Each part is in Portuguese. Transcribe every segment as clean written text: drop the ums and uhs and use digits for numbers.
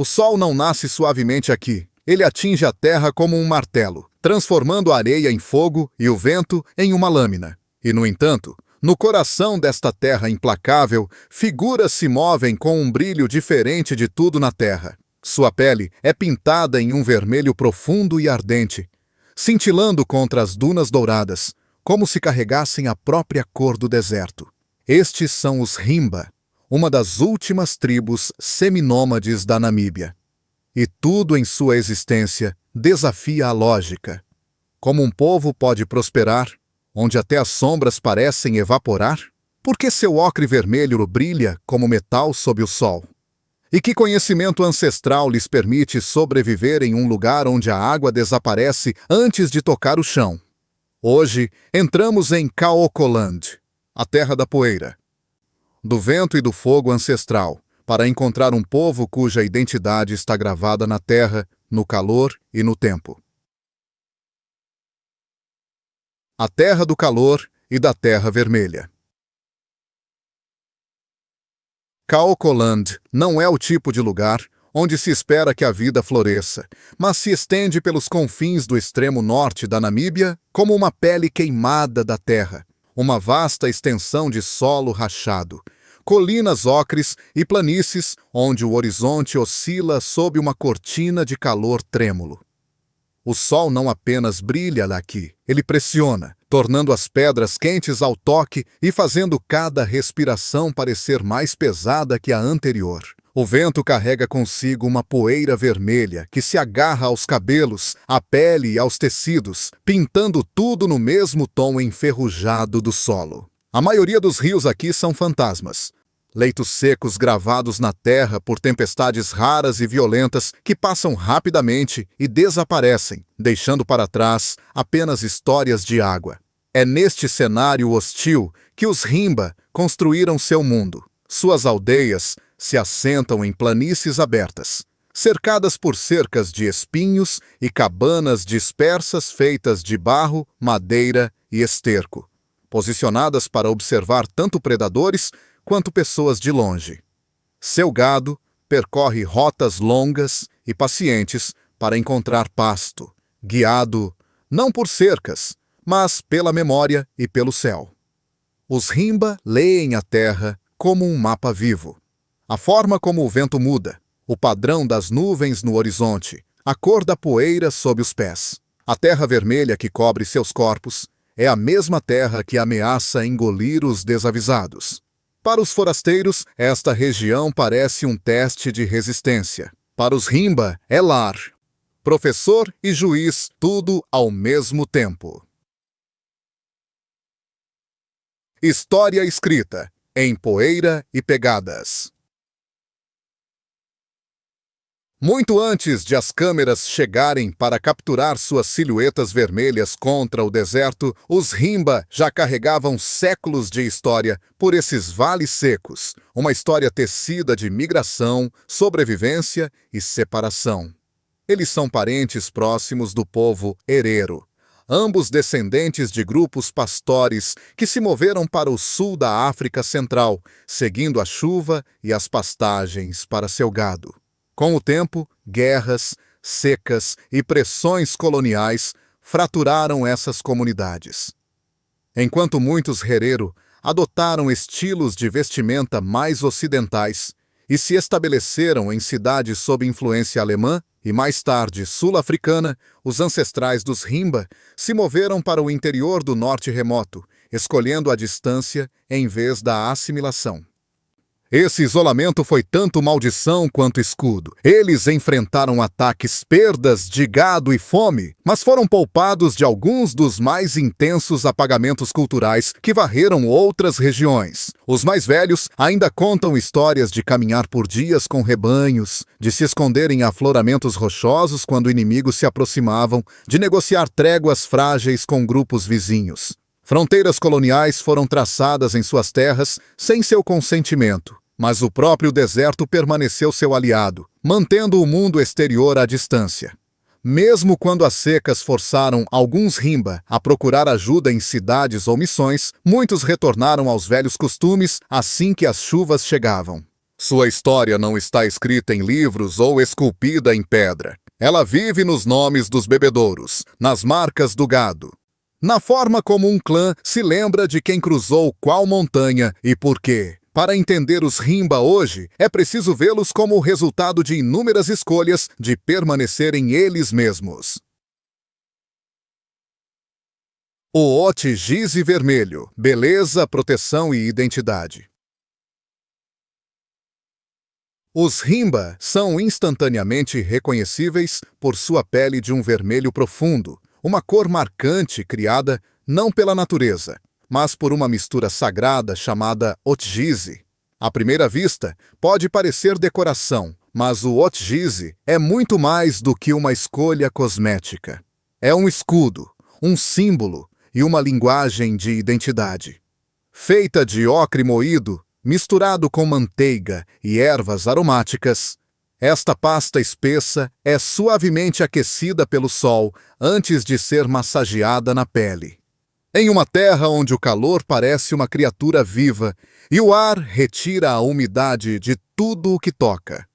O sol não nasce suavemente aqui. Ele atinge a terra como um martelo, transformando a areia em fogo e o vento em uma lâmina. E, no entanto, no coração desta terra implacável, figuras se movem com um brilho diferente de tudo na terra. Sua pele é pintada em um vermelho profundo e ardente, cintilando contra as dunas douradas, como se carregassem a própria cor do deserto. Estes são os Himba, uma das últimas tribos seminômades da Namíbia. E tudo em sua existência desafia a lógica. Como um povo pode prosperar, onde até as sombras parecem evaporar? Por que seu ocre vermelho brilha como metal sob o sol? E que conhecimento ancestral lhes permite sobreviver em um lugar onde a água desaparece antes de tocar o chão? Hoje, entramos em Kaokoland, a terra da poeira, do vento e do fogo ancestral, para encontrar um povo cuja identidade está gravada na terra, no calor e no tempo. A terra do calor e da terra vermelha. Kaokoland não é o tipo de lugar onde se espera que a vida floresça, mas se estende pelos confins do extremo norte da Namíbia como uma pele queimada da terra, uma vasta extensão de solo rachado, colinas ocres e planícies onde o horizonte oscila sob uma cortina de calor trêmulo. O sol não apenas brilha daqui, ele pressiona, tornando as pedras quentes ao toque e fazendo cada respiração parecer mais pesada que a anterior. O vento carrega consigo uma poeira vermelha que se agarra aos cabelos, à pele e aos tecidos, pintando tudo no mesmo tom enferrujado do solo. A maioria dos rios aqui são fantasmas. Leitos secos gravados na terra por tempestades raras e violentas que passam rapidamente e desaparecem, deixando para trás apenas histórias de água. É neste cenário hostil que os Himba construíram seu mundo. Suas aldeias se assentam em planícies abertas, cercadas por cercas de espinhos e cabanas dispersas feitas de barro, madeira e esterco, posicionadas para observar tanto predadores quanto pessoas de longe. Seu gado percorre rotas longas e pacientes para encontrar pasto, guiado não por cercas, mas pela memória e pelo céu. Os Himba leem a terra como um mapa vivo. A forma como o vento muda, o padrão das nuvens no horizonte, a cor da poeira sob os pés. A terra vermelha que cobre seus corpos é a mesma terra que ameaça engolir os desavisados. Para os forasteiros, esta região parece um teste de resistência. Para os Himba, é lar, professor e juiz, tudo ao mesmo tempo. História escrita em poeira e pegadas. Muito antes de as câmeras chegarem para capturar suas silhuetas vermelhas contra o deserto, os Himba já carregavam séculos de história por esses vales secos, uma história tecida de migração, sobrevivência e separação. Eles são parentes próximos do povo Herero, ambos descendentes de grupos pastores que se moveram para o sul da África Central, seguindo a chuva e as pastagens para seu gado. Com o tempo, guerras, secas e pressões coloniais fraturaram essas comunidades. Enquanto muitos Herero adotaram estilos de vestimenta mais ocidentais e se estabeleceram em cidades sob influência alemã e mais tarde sul-africana, os ancestrais dos Himba se moveram para o interior do norte remoto, escolhendo a distância em vez da assimilação. Esse isolamento foi tanto maldição quanto escudo. Eles enfrentaram ataques, perdas de gado e fome, mas foram poupados de alguns dos mais intensos apagamentos culturais que varreram outras regiões. Os mais velhos ainda contam histórias de caminhar por dias com rebanhos, de se esconder em afloramentos rochosos quando inimigos se aproximavam, de negociar tréguas frágeis com grupos vizinhos. Fronteiras coloniais foram traçadas em suas terras sem seu consentimento. Mas o próprio deserto permaneceu seu aliado, mantendo o mundo exterior à distância. Mesmo quando as secas forçaram alguns Himba a procurar ajuda em cidades ou missões, muitos retornaram aos velhos costumes assim que as chuvas chegavam. Sua história não está escrita em livros ou esculpida em pedra. Ela vive nos nomes dos bebedouros, nas marcas do gado, na forma como um clã se lembra de quem cruzou qual montanha e por quê. Para entender os Rimba hoje, é preciso vê-los como o resultado de inúmeras escolhas de permanecerem eles mesmos. O Otgize vermelho, beleza, proteção e identidade. Os Rimba são instantaneamente reconhecíveis por sua pele de um vermelho profundo, uma cor marcante criada não pela natureza, mas por uma mistura sagrada chamada Otgize. À primeira vista, pode parecer decoração, mas o Otgize é muito mais do que uma escolha cosmética. É um escudo, um símbolo e uma linguagem de identidade. Feita de ocre moído, misturado com manteiga e ervas aromáticas, esta pasta espessa é suavemente aquecida pelo sol antes de ser massageada na pele. Em uma terra onde o calor parece uma criatura viva e o ar retira a umidade de tudo o que toca,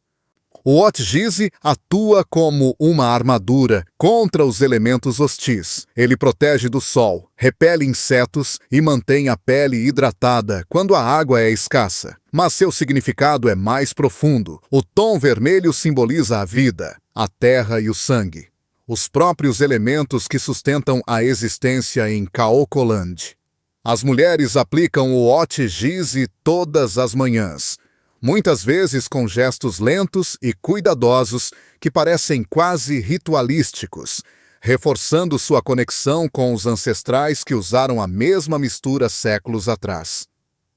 o Otgize atua como uma armadura contra os elementos hostis. Ele protege do sol, repele insetos e mantém a pele hidratada quando a água é escassa. Mas seu significado é mais profundo. O tom vermelho simboliza a vida, a terra e o sangue, os próprios elementos que sustentam a existência em Kaokoland. As mulheres aplicam o Otgize todas as manhãs, muitas vezes com gestos lentos e cuidadosos que parecem quase ritualísticos, reforçando sua conexão com os ancestrais que usaram a mesma mistura séculos atrás.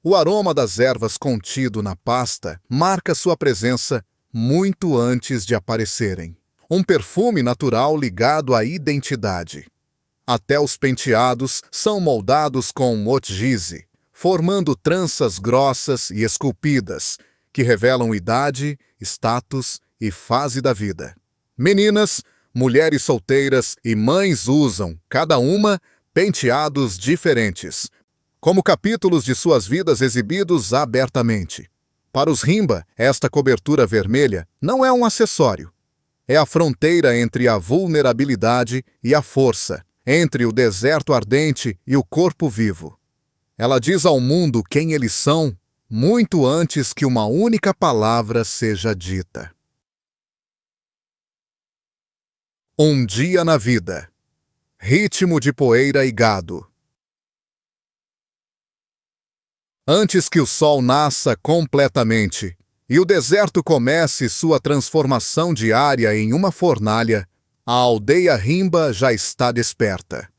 O aroma das ervas contido na pasta marca sua presença muito antes de aparecerem. Um perfume natural ligado à identidade. Até os penteados são moldados com Otgize, formando tranças grossas e esculpidas, que revelam idade, status e fase da vida. Meninas, mulheres solteiras e mães usam, cada uma, penteados diferentes, como capítulos de suas vidas exibidos abertamente. Para os Rimba, esta cobertura vermelha não é um acessório. É a fronteira entre a vulnerabilidade e a força, entre o deserto ardente e o corpo vivo. Ela diz ao mundo quem eles são, muito antes que uma única palavra seja dita. Um dia na vida. Ritmo de poeira e gado. Antes que o sol nasça completamente e o deserto comece sua transformação diária em uma fornalha, a aldeia Rimba já está desperta.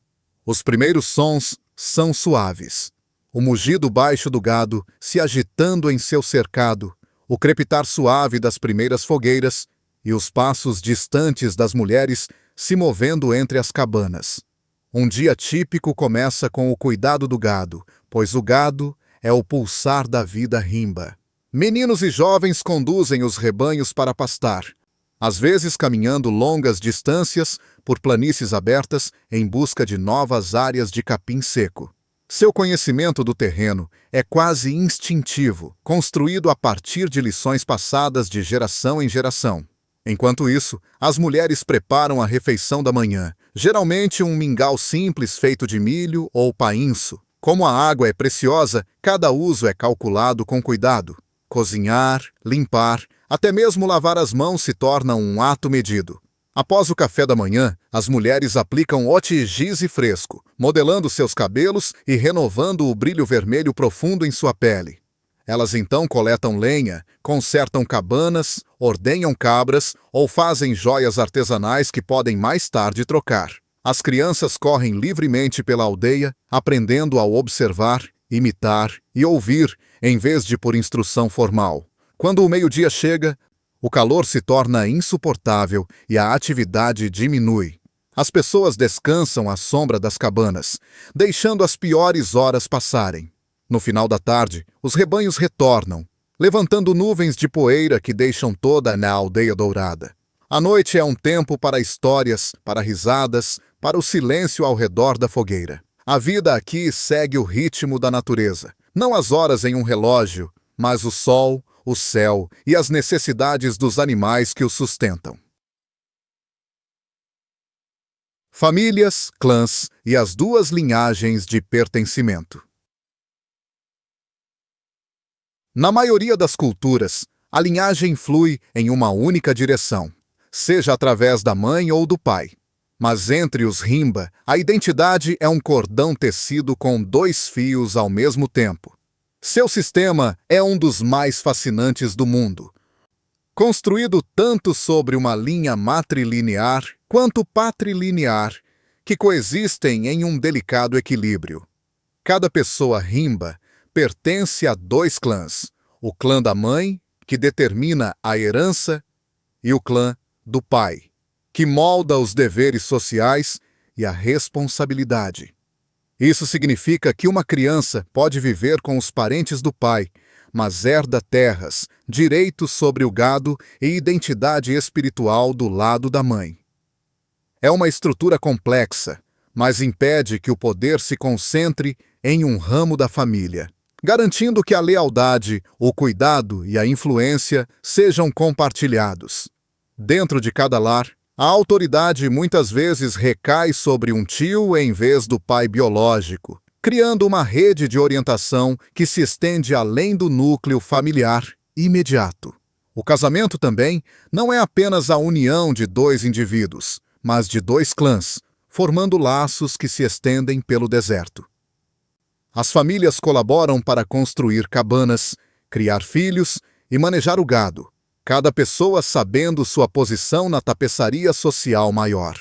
Os primeiros sons são suaves. O mugido baixo do gado se agitando em seu cercado, o crepitar suave das primeiras fogueiras e os passos distantes das mulheres se movendo entre as cabanas. Um dia típico começa com o cuidado do gado, pois o gado é o pulsar da vida Rimba. Meninos e jovens conduzem os rebanhos para pastar, às vezes caminhando longas distâncias por planícies abertas em busca de novas áreas de capim seco. Seu conhecimento do terreno é quase instintivo, construído a partir de lições passadas de geração em geração. Enquanto isso, as mulheres preparam a refeição da manhã, geralmente um mingau simples feito de milho ou painço. Como a água é preciosa, cada uso é calculado com cuidado. Cozinhar, limpar, até mesmo lavar as mãos se torna um ato medido. Após o café da manhã, as mulheres aplicam Otgize fresco, modelando seus cabelos e renovando o brilho vermelho profundo em sua pele. Elas então coletam lenha, consertam cabanas, ordenham cabras ou fazem joias artesanais que podem mais tarde trocar. As crianças correm livremente pela aldeia, aprendendo a observar, imitar e ouvir, em vez de por instrução formal. Quando o meio-dia chega, o calor se torna insuportável e a atividade diminui. As pessoas descansam à sombra das cabanas, deixando as piores horas passarem. No final da tarde, os rebanhos retornam, levantando nuvens de poeira que deixam toda a aldeia dourada. A noite é um tempo para histórias, para risadas, para o silêncio ao redor da fogueira. A vida aqui segue o ritmo da natureza. Não as horas em um relógio, mas o sol, o céu e as necessidades dos animais que o sustentam. Famílias, clãs e as duas linhagens de pertencimento. Na maioria das culturas, a linhagem flui em uma única direção, seja através da mãe ou do pai. Mas entre os Rimba, a identidade é um cordão tecido com 2 fios ao mesmo tempo. Seu sistema é um dos mais fascinantes do mundo. Construído tanto sobre uma linha matrilinear quanto patrilinear, que coexistem em um delicado equilíbrio. Cada pessoa Rimba pertence a 2 clãs, o clã da mãe, que determina a herança, e o clã do pai, que molda os deveres sociais e a responsabilidade. Isso significa que uma criança pode viver com os parentes do pai, mas herda terras, direitos sobre o gado e identidade espiritual do lado da mãe. É uma estrutura complexa, mas impede que o poder se concentre em um ramo da família, garantindo que a lealdade, o cuidado e a influência sejam compartilhados. Dentro de cada lar, a autoridade muitas vezes recai sobre um tio em vez do pai biológico, criando uma rede de orientação que se estende além do núcleo familiar imediato. O casamento também não é apenas a união de 2 indivíduos, mas de 2 clãs, formando laços que se estendem pelo deserto. As famílias colaboram para construir cabanas, criar filhos e manejar o gado, cada pessoa sabendo sua posição na tapeçaria social maior.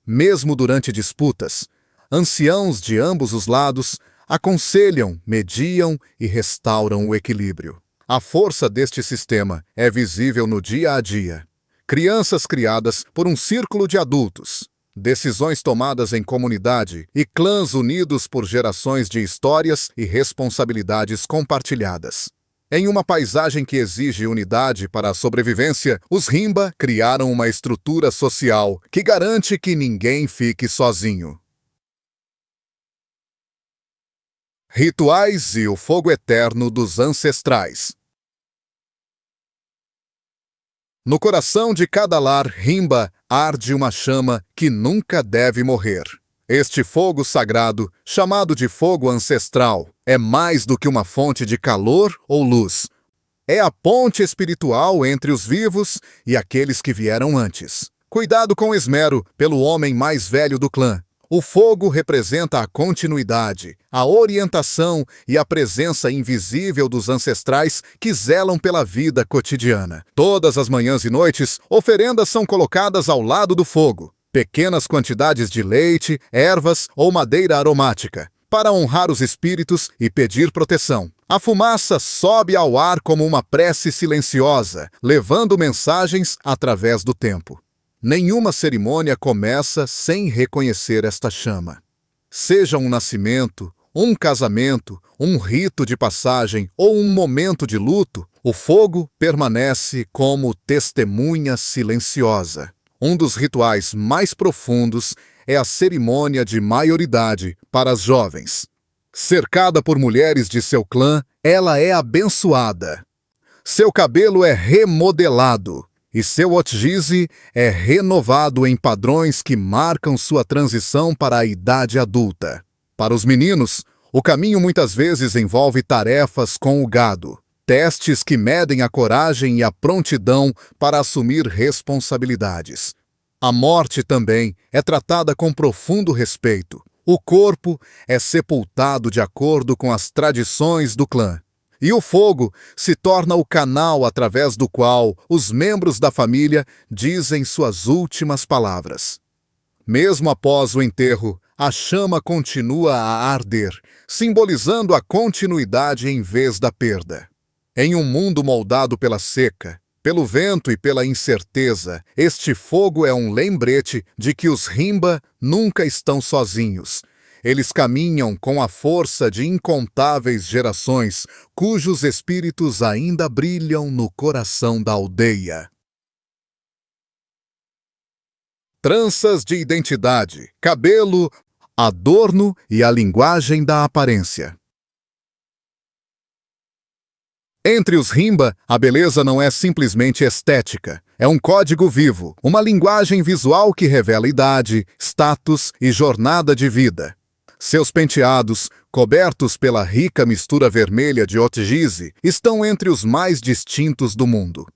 Mesmo durante disputas, anciãos de ambos os lados aconselham, mediam e restauram o equilíbrio. A força deste sistema é visível no dia a dia. Crianças criadas por um círculo de adultos, decisões tomadas em comunidade e clãs unidos por gerações de histórias e responsabilidades compartilhadas. Em uma paisagem que exige unidade para a sobrevivência, os Rimba criaram uma estrutura social que garante que ninguém fique sozinho. Rituais e o fogo eterno dos ancestrais. No coração de cada lar Rimba arde uma chama que nunca deve morrer. Este fogo sagrado, chamado de fogo ancestral, é mais do que uma fonte de calor ou luz. É a ponte espiritual entre os vivos e aqueles que vieram antes. Cuidado com esmero pelo homem mais velho do clã. O fogo representa a continuidade, a orientação e a presença invisível dos ancestrais que zelam pela vida cotidiana. Todas as manhãs e noites, oferendas são colocadas ao lado do fogo. Pequenas quantidades de leite, ervas ou madeira aromática, para honrar os espíritos e pedir proteção. A fumaça sobe ao ar como uma prece silenciosa, levando mensagens através do tempo. Nenhuma cerimônia começa sem reconhecer esta chama. Seja um nascimento, um casamento, um rito de passagem ou um momento de luto, o fogo permanece como testemunha silenciosa. Um dos rituais mais profundos é a cerimônia de maioridade para as jovens. Cercada por mulheres de seu clã, ela é abençoada. Seu cabelo é remodelado e seu otgize é renovado em padrões que marcam sua transição para a idade adulta. Para os meninos, o caminho muitas vezes envolve tarefas com o gado, testes que medem a coragem e a prontidão para assumir responsabilidades. A morte também é tratada com profundo respeito. O corpo é sepultado de acordo com as tradições do clã. E o fogo se torna o canal através do qual os membros da família dizem suas últimas palavras. Mesmo após o enterro, a chama continua a arder, simbolizando a continuidade em vez da perda. Em um mundo moldado pela seca, pelo vento e pela incerteza, este fogo é um lembrete de que os Rimba nunca estão sozinhos. Eles caminham com a força de incontáveis gerações, cujos espíritos ainda brilham no coração da aldeia. Tranças de identidade, cabelo, adorno e a linguagem da aparência. Entre os Rimba, a beleza não é simplesmente estética. É um código vivo, uma linguagem visual que revela idade, status e jornada de vida. Seus penteados, cobertos pela rica mistura vermelha de Otgize, estão entre os mais distintos do mundo.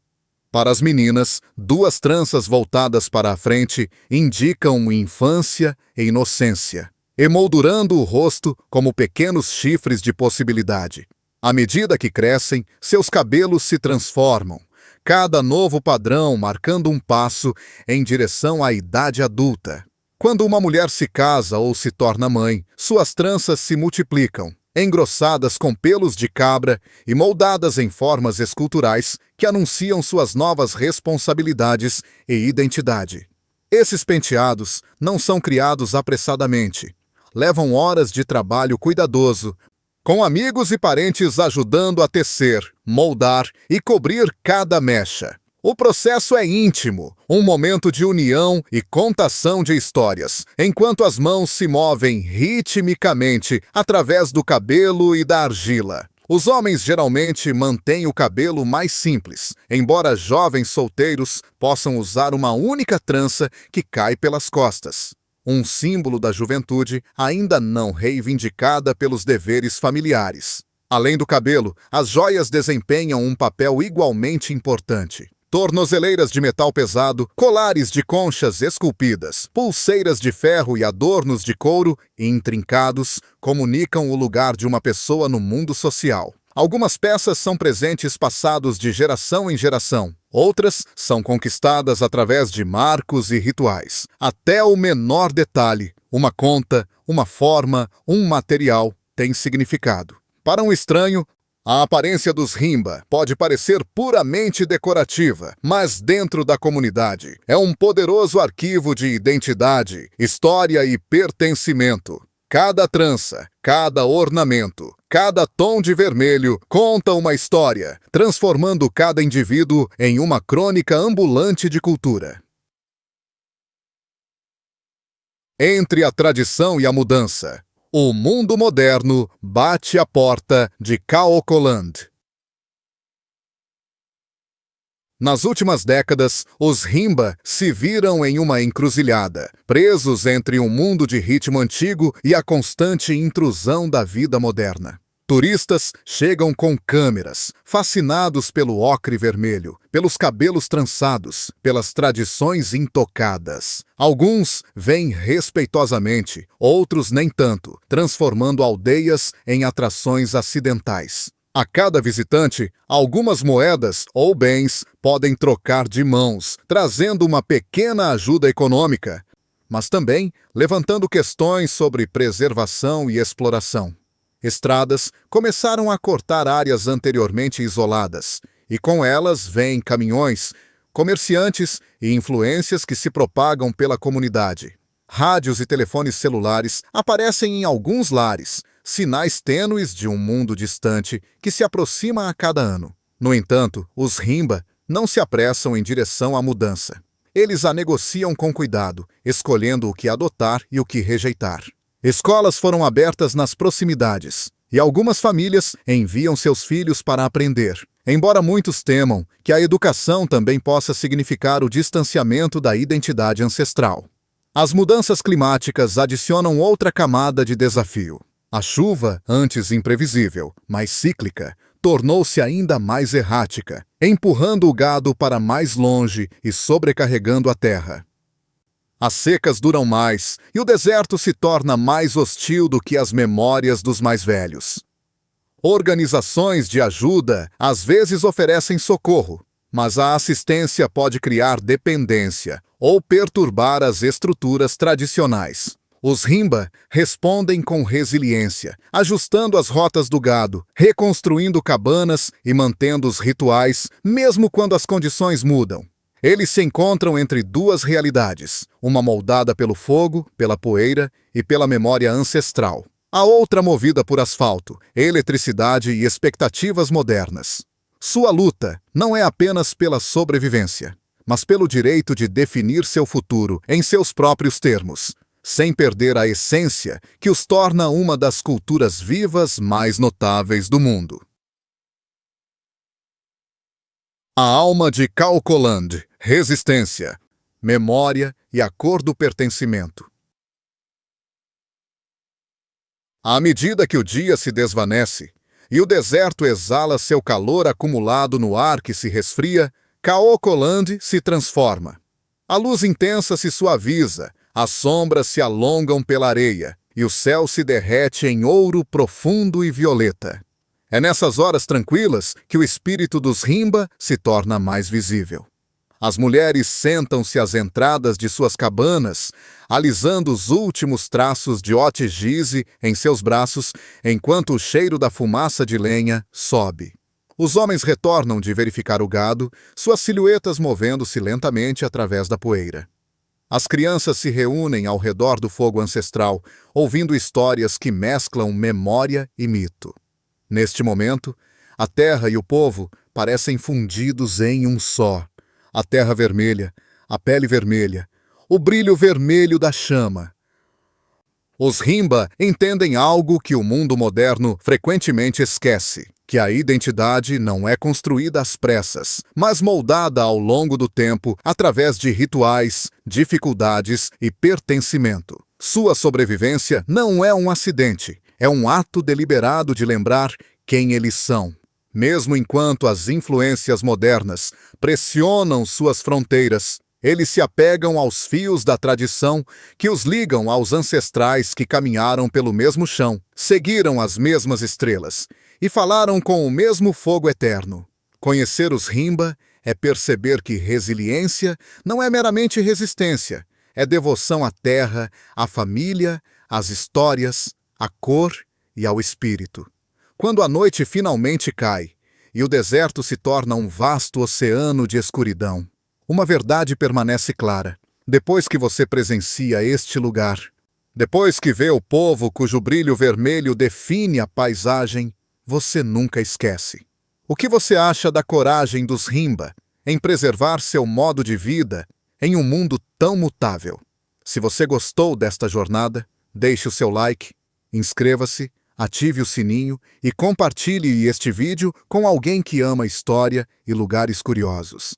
Para as meninas, duas tranças voltadas para a frente indicam infância e inocência, emoldurando o rosto como pequenos chifres de possibilidade. À medida que crescem, seus cabelos se transformam, cada novo padrão marcando um passo em direção à idade adulta. Quando uma mulher se casa ou se torna mãe, suas tranças se multiplicam, engrossadas com pelos de cabra e moldadas em formas esculturais que anunciam suas novas responsabilidades e identidade. Esses penteados não são criados apressadamente. Levam horas de trabalho cuidadoso, com amigos e parentes ajudando a tecer, moldar e cobrir cada mecha. O processo é íntimo, um momento de união e contação de histórias, enquanto as mãos se movem ritmicamente através do cabelo e da argila. Os homens geralmente mantêm o cabelo mais simples, embora jovens solteiros possam usar uma única trança que cai pelas costas. Um símbolo da juventude ainda não reivindicada pelos deveres familiares. Além do cabelo, as joias desempenham um papel igualmente importante. Tornozeleiras de metal pesado, colares de conchas esculpidas, pulseiras de ferro e adornos de couro intrincados comunicam o lugar de uma pessoa no mundo social. Algumas peças são presentes passados de geração em geração. Outras são conquistadas através de marcos e rituais. Até o menor detalhe, uma conta, uma forma, um material, tem significado. Para um estranho, a aparência dos Rimba pode parecer puramente decorativa, mas dentro da comunidade é um poderoso arquivo de identidade, história e pertencimento. Cada trança, cada ornamento, cada tom de vermelho conta uma história, transformando cada indivíduo em uma crônica ambulante de cultura. Entre a tradição e a mudança, o mundo moderno bate a porta de Kaokoland. Nas últimas décadas, os Rimba se viram em uma encruzilhada, presos entre um mundo de ritmo antigo e a constante intrusão da vida moderna. Turistas chegam com câmeras, fascinados pelo ocre vermelho, pelos cabelos trançados, pelas tradições intocadas. Alguns vêm respeitosamente, outros nem tanto, transformando aldeias em atrações acidentais. A cada visitante, algumas moedas ou bens podem trocar de mãos, trazendo uma pequena ajuda econômica, mas também levantando questões sobre preservação e exploração. Estradas começaram a cortar áreas anteriormente isoladas, e com elas vêm caminhões, comerciantes e influências que se propagam pela comunidade. Rádios e telefones celulares aparecem em alguns lares, sinais tênues de um mundo distante que se aproxima a cada ano. No entanto, os Rimba não se apressam em direção à mudança. Eles a negociam com cuidado, escolhendo o que adotar e o que rejeitar. Escolas foram abertas nas proximidades, e algumas famílias enviam seus filhos para aprender, embora muitos temam que a educação também possa significar o distanciamento da identidade ancestral. As mudanças climáticas adicionam outra camada de desafio. A chuva, antes imprevisível, mas cíclica, tornou-se ainda mais errática, empurrando o gado para mais longe e sobrecarregando a terra. As secas duram mais, e o deserto se torna mais hostil do que as memórias dos mais velhos. Organizações de ajuda às vezes oferecem socorro, mas a assistência pode criar dependência ou perturbar as estruturas tradicionais. Os Rimba respondem com resiliência, ajustando as rotas do gado, reconstruindo cabanas e mantendo os rituais, mesmo quando as condições mudam. Eles se encontram entre duas realidades, uma moldada pelo fogo, pela poeira e pela memória ancestral. A outra movida por asfalto, eletricidade e expectativas modernas. Sua luta não é apenas pela sobrevivência, mas pelo direito de definir seu futuro em seus próprios termos, sem perder a essência que os torna uma das culturas vivas mais notáveis do mundo. A alma de Calcoland, resistência, memória e a cor do pertencimento. À medida que o dia se desvanece e o deserto exala seu calor acumulado no ar que se resfria, Calcoland se transforma. A luz intensa se suaviza, as sombras se alongam pela areia e o céu se derrete em ouro profundo e violeta. É nessas horas tranquilas que o espírito dos Rimba se torna mais visível. As mulheres sentam-se às entradas de suas cabanas, alisando os últimos traços de Otigize em seus braços, enquanto o cheiro da fumaça de lenha sobe. Os homens retornam de verificar o gado, suas silhuetas movendo-se lentamente através da poeira. As crianças se reúnem ao redor do fogo ancestral, ouvindo histórias que mesclam memória e mito. Neste momento, a terra e o povo parecem fundidos em um só. A terra vermelha, a pele vermelha, o brilho vermelho da chama. Os Rimba entendem algo que o mundo moderno frequentemente esquece, que a identidade não é construída às pressas, mas moldada ao longo do tempo através de rituais, dificuldades e pertencimento. Sua sobrevivência não é um acidente, é um ato deliberado de lembrar quem eles são. Mesmo enquanto as influências modernas pressionam suas fronteiras, eles se apegam aos fios da tradição que os ligam aos ancestrais que caminharam pelo mesmo chão, seguiram as mesmas estrelas e falaram com o mesmo fogo eterno. Conhecer os Rimba é perceber que resiliência não é meramente resistência, é devoção à terra, à família, às histórias, à cor e ao espírito. Quando a noite finalmente cai e o deserto se torna um vasto oceano de escuridão, uma verdade permanece clara. Depois que você presencia este lugar, depois que vê o povo cujo brilho vermelho define a paisagem, você nunca esquece. O que você acha da coragem dos Rimba em preservar seu modo de vida em um mundo tão mutável? Se você gostou desta jornada, deixe o seu like, inscreva-se, ative o sininho e compartilhe este vídeo com alguém que ama história e lugares curiosos.